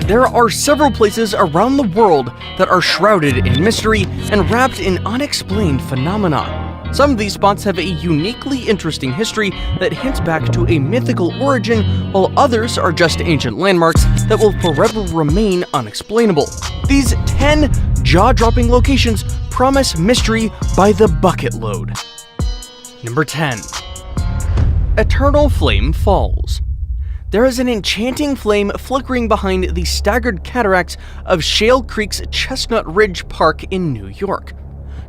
There are several places around the world that are shrouded in mystery and wrapped in unexplained phenomena. Some of these spots have a uniquely interesting history that hints back to a mythical origin, while others are just ancient landmarks that will forever remain unexplainable. These 10 jaw-dropping locations promise mystery by the bucket load. Number 10. Eternal Flame Falls. There is an enchanting flame flickering behind the staggered cataracts of Shale Creek's Chestnut Ridge Park in New York.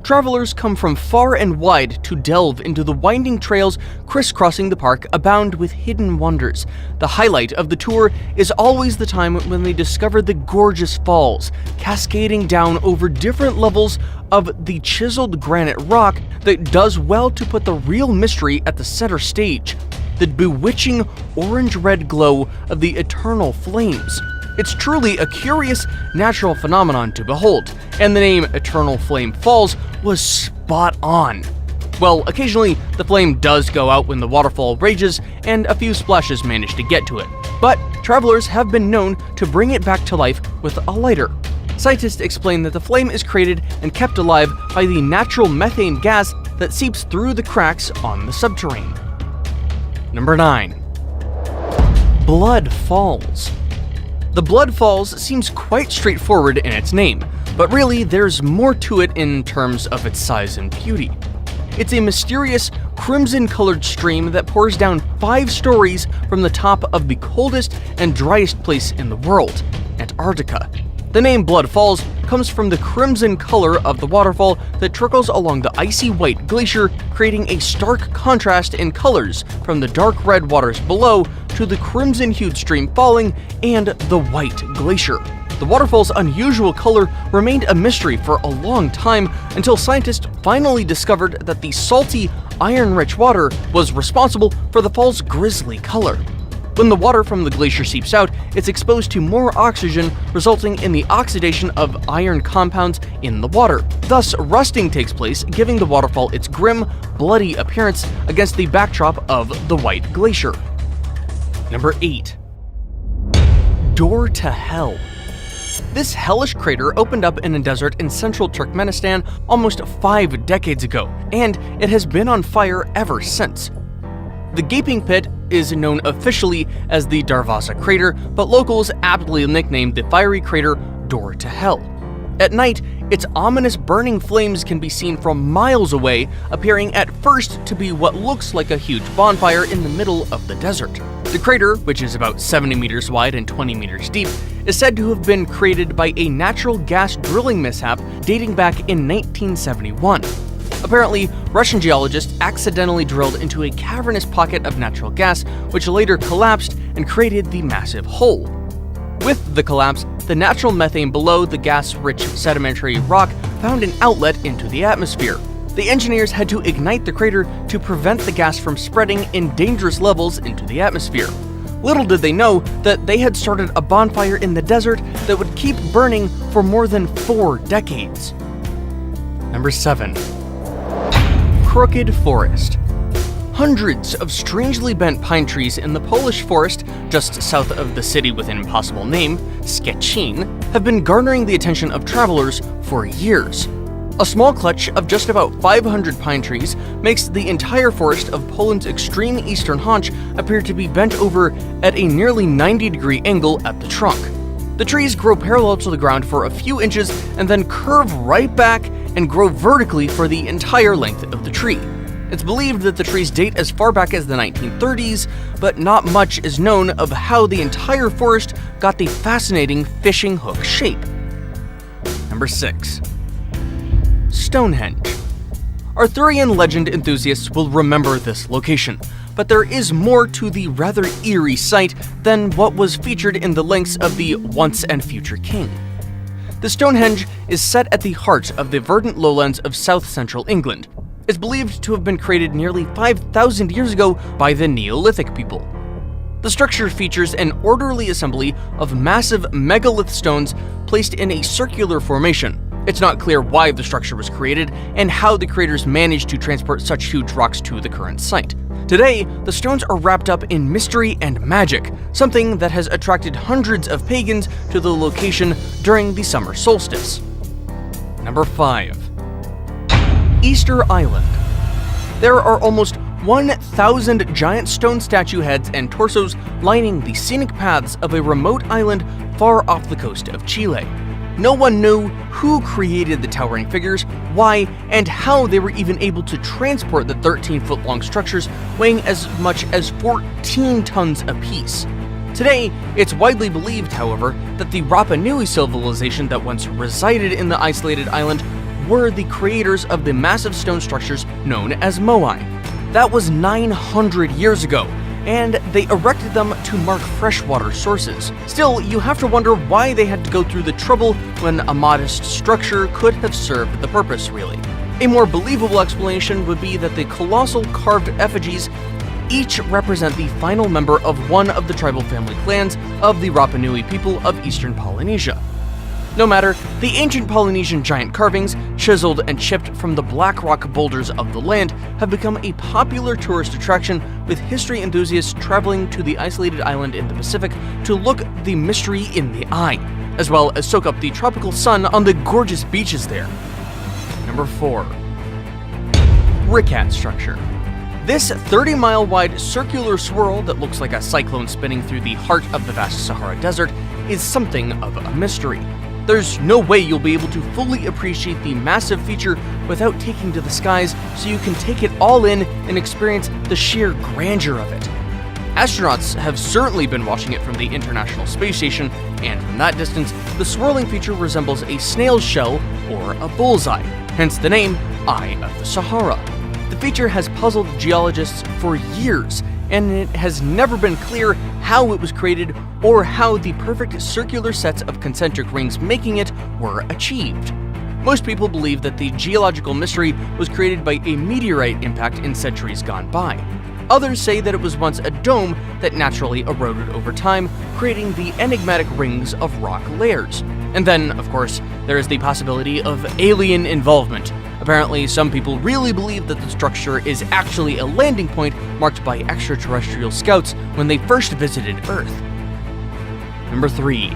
Travelers come from far and wide to delve into the winding trails crisscrossing the park abound with hidden wonders. The highlight of the tour is always the time when they discover the gorgeous falls, cascading down over different levels of the chiseled granite rock that does well to put the real mystery at the center stage, the bewitching orange-red glow of the eternal flames. It's truly a curious natural phenomenon to behold, and the name Eternal Flame Falls was spot on. Well, occasionally the flame does go out when the waterfall rages, and a few splashes manage to get to it, but travelers have been known to bring it back to life with a lighter. Scientists explain that the flame is created and kept alive by the natural methane gas that seeps through the cracks on the subterranean. Number 9. Blood Falls. The Blood Falls seems quite straightforward in its name, but really there's more to it in terms of its size and beauty. It's a mysterious, crimson-colored stream that pours down 5 stories from the top of the coldest and driest place in the world, Antarctica. The name Blood Falls comes from the crimson color of the waterfall that trickles along the icy white glacier, creating a stark contrast in colors from the dark red waters below to the crimson-hued stream falling and the white glacier. The waterfall's unusual color remained a mystery for a long time until scientists finally discovered that the salty, iron-rich water was responsible for the fall's grisly color. When the water from the glacier seeps out, it's exposed to more oxygen, resulting in the oxidation of iron compounds in the water. Thus, rusting takes place, giving the waterfall its grim, bloody appearance against the backdrop of the white glacier. Number 8. Door to Hell. This hellish crater opened up in a desert in central Turkmenistan almost 5 decades ago, and it has been on fire ever since. The gaping pit is known officially as the Darvaza crater, but locals aptly nicknamed the fiery crater Door to Hell. At night, its ominous burning flames can be seen from miles away, appearing at first to be what looks like a huge bonfire in the middle of the desert. The crater, which is about 70 meters wide and 20 meters deep, is said to have been created by a natural gas drilling mishap dating back in 1971. Apparently, Russian geologists accidentally drilled into a cavernous pocket of natural gas, which later collapsed and created the massive hole. With the collapse, the natural methane below the gas-rich sedimentary rock found an outlet into the atmosphere. The engineers had to ignite the crater to prevent the gas from spreading in dangerous levels into the atmosphere. Little did they know that they had started a bonfire in the desert that would keep burning for more than 4 decades. Number 7. Crooked Forest. Hundreds of strangely bent pine trees in the Polish forest just south of the city with an impossible name, Szczecin, have been garnering the attention of travelers for years. A small clutch of just about 500 pine trees makes the entire forest of Poland's extreme eastern haunch appear to be bent over at a nearly 90-degree angle at the trunk. The trees grow parallel to the ground for a few inches and then curve right back and grow vertically for the entire length of the tree. It's believed that the trees date as far back as the 1930s, but not much is known of how the entire forest got the fascinating fishing hook shape. Number 6. Stonehenge. Arthurian legend enthusiasts will remember this location, but there is more to the rather eerie site than what was featured in the links of the Once and Future King. The Stonehenge is set at the heart of the verdant lowlands of south-central England. It's believed to have been created nearly 5,000 years ago by the Neolithic people. The structure features an orderly assembly of massive megalith stones placed in a circular formation. It's not clear why the structure was created and how the creators managed to transport such huge rocks to the current site. Today, the stones are wrapped up in mystery and magic, something that has attracted hundreds of pagans to the location during the summer solstice. Number 5. Easter Island. There are almost 1,000 giant stone statue heads and torsos lining the scenic paths of a remote island far off the coast of Chile. No one knew who created the towering figures, why, and how they were even able to transport the 13-foot-long structures weighing as much as 14 tons apiece. Today, it's widely believed, however, that the Rapa Nui civilization that once resided in the isolated island were the creators of the massive stone structures known as moai. That was 900 years ago, and they erected them to mark freshwater sources. Still, you have to wonder why they had to go through the trouble when a modest structure could have served the purpose, really. A more believable explanation would be that the colossal carved effigies each represent the final member of one of the tribal family clans of the Rapa Nui people of eastern Polynesia. No matter, the ancient Polynesian giant carvings, chiseled and chipped from the black rock boulders of the land, have become a popular tourist attraction, with history enthusiasts traveling to the isolated island in the Pacific to look the mystery in the eye, as well as soak up the tropical sun on the gorgeous beaches there. Number 4. Ricat structure. This 30-mile wide circular swirl that looks like a cyclone spinning through the heart of the vast Sahara Desert is something of a mystery. There's no way you'll be able to fully appreciate the massive feature without taking to the skies, so you can take it all in and experience the sheer grandeur of it. Astronauts have certainly been watching it from the International Space Station, and from that distance, the swirling feature resembles a snail's shell or a bullseye, hence the name Eye of the Sahara. The feature has puzzled geologists for years, and it has never been clear how it was created or how the perfect circular sets of concentric rings making it were achieved. Most people believe that the geological mystery was created by a meteorite impact in centuries gone by. Others say that it was once a dome that naturally eroded over time, creating the enigmatic rings of rock layers. And then, of course, there is the possibility of alien involvement. Apparently, some people really believe that the structure is actually a landing point marked by extraterrestrial scouts when they first visited Earth. Number 3.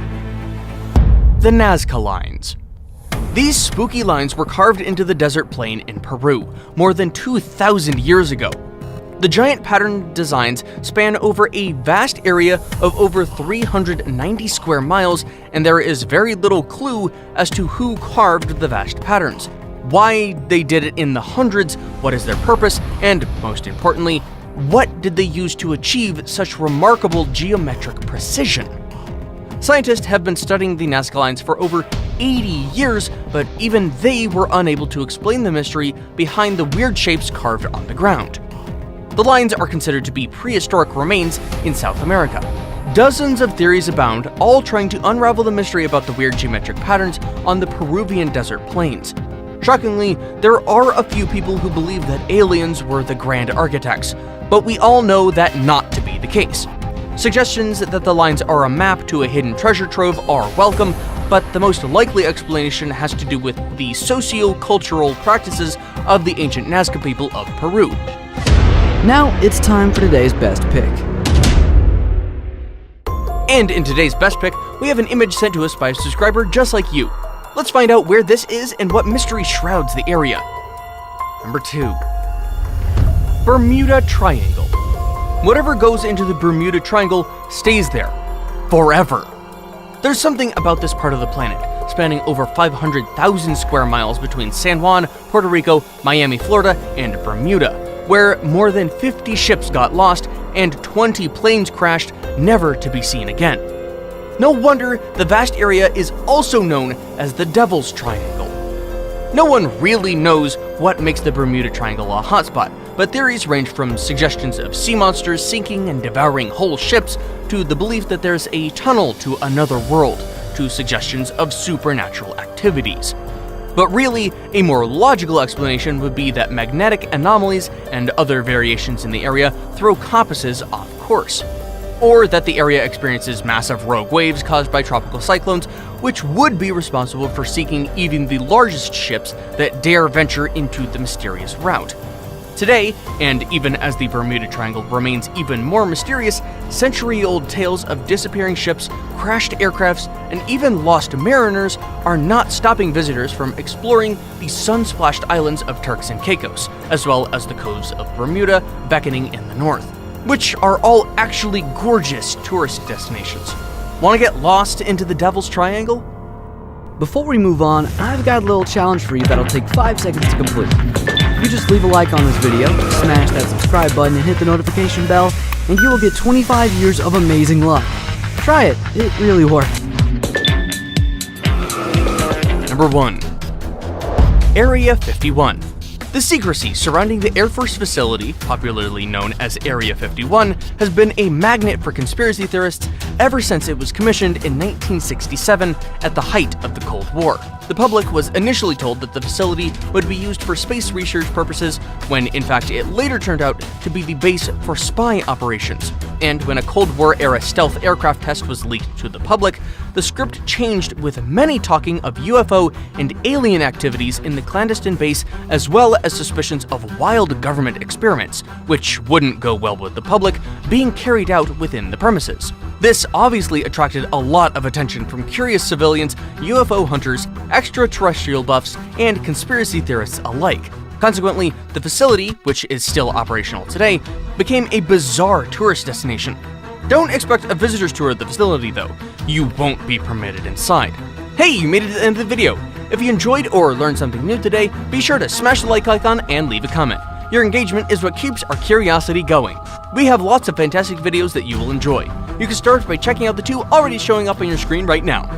The Nazca Lines. These spooky lines were carved into the desert plain in Peru more than 2,000 years ago. The giant pattern designs span over a vast area of over 390 square miles, and there is very little clue as to who carved the vast patterns, why they did it in the hundreds, what is their purpose, and most importantly, what did they use to achieve such remarkable geometric precision? Scientists have been studying the Nazca Lines for over 80 years, but even they were unable to explain the mystery behind the weird shapes carved on the ground. The lines are considered to be prehistoric remains in South America. Dozens of theories abound, all trying to unravel the mystery about the weird geometric patterns on the Peruvian desert plains. Shockingly, there are a few people who believe that aliens were the grand architects, but we all know that not to be the case. Suggestions that the lines are a map to a hidden treasure trove are welcome, but the most likely explanation has to do with the socio-cultural practices of the ancient Nazca people of Peru. Now it's time for today's best pick. And in today's best pick, we have an image sent to us by a subscriber just like you. Let's find out where this is and what mystery shrouds the area. Number 2. Bermuda Triangle. Whatever goes into the Bermuda Triangle stays there. Forever. There's something about this part of the planet, spanning over 500,000 square miles between San Juan, Puerto Rico, Miami, Florida, and Bermuda, where more than 50 ships got lost and 20 planes crashed, never to be seen again. No wonder the vast area is also known as the Devil's Triangle. No one really knows what makes the Bermuda Triangle a hotspot, but theories range from suggestions of sea monsters sinking and devouring whole ships, to the belief that there's a tunnel to another world, to suggestions of supernatural activities. But really, a more logical explanation would be that magnetic anomalies and other variations in the area throw compasses off course. Or that the area experiences massive rogue waves caused by tropical cyclones, which would be responsible for sinking even the largest ships that dare venture into the mysterious route. Today, and even as the Bermuda Triangle remains even more mysterious, century-old tales of disappearing ships, crashed aircrafts, and even lost mariners are not stopping visitors from exploring the sun-splashed islands of Turks and Caicos, as well as the coves of Bermuda beckoning in the north, which are all actually gorgeous tourist destinations. Want to get lost into the Devil's Triangle? Before we move on, I've got a little challenge for you that'll take 5 seconds to complete. You just leave a like on this video, smash that subscribe button and hit the notification bell, and you will get 25 years of amazing luck. Try it, it really works. Number 1. Area 51. The secrecy surrounding the Air Force facility, popularly known as Area 51, has been a magnet for conspiracy theorists ever since it was commissioned in 1967 at the height of the Cold War. The public was initially told that the facility would be used for space research purposes, when in fact it later turned out to be the base for spy operations. And when a Cold War-era stealth aircraft test was leaked to the public, the script changed, with many talking of UFO and alien activities in the clandestine base, as well as suspicions of wild government experiments, which wouldn't go well with the public, being carried out within the premises. This obviously attracted a lot of attention from curious civilians, UFO hunters, extraterrestrial buffs, and conspiracy theorists alike. Consequently, the facility, which is still operational today, became a bizarre tourist destination. Don't expect a visitor's tour of the facility though. You won't be permitted inside. Hey, you made it to the end of the video. If you enjoyed or learned something new today, be sure to smash the like icon and leave a comment. Your engagement is what keeps our curiosity going. We have lots of fantastic videos that you will enjoy. You can start by checking out the 2 already showing up on your screen right now.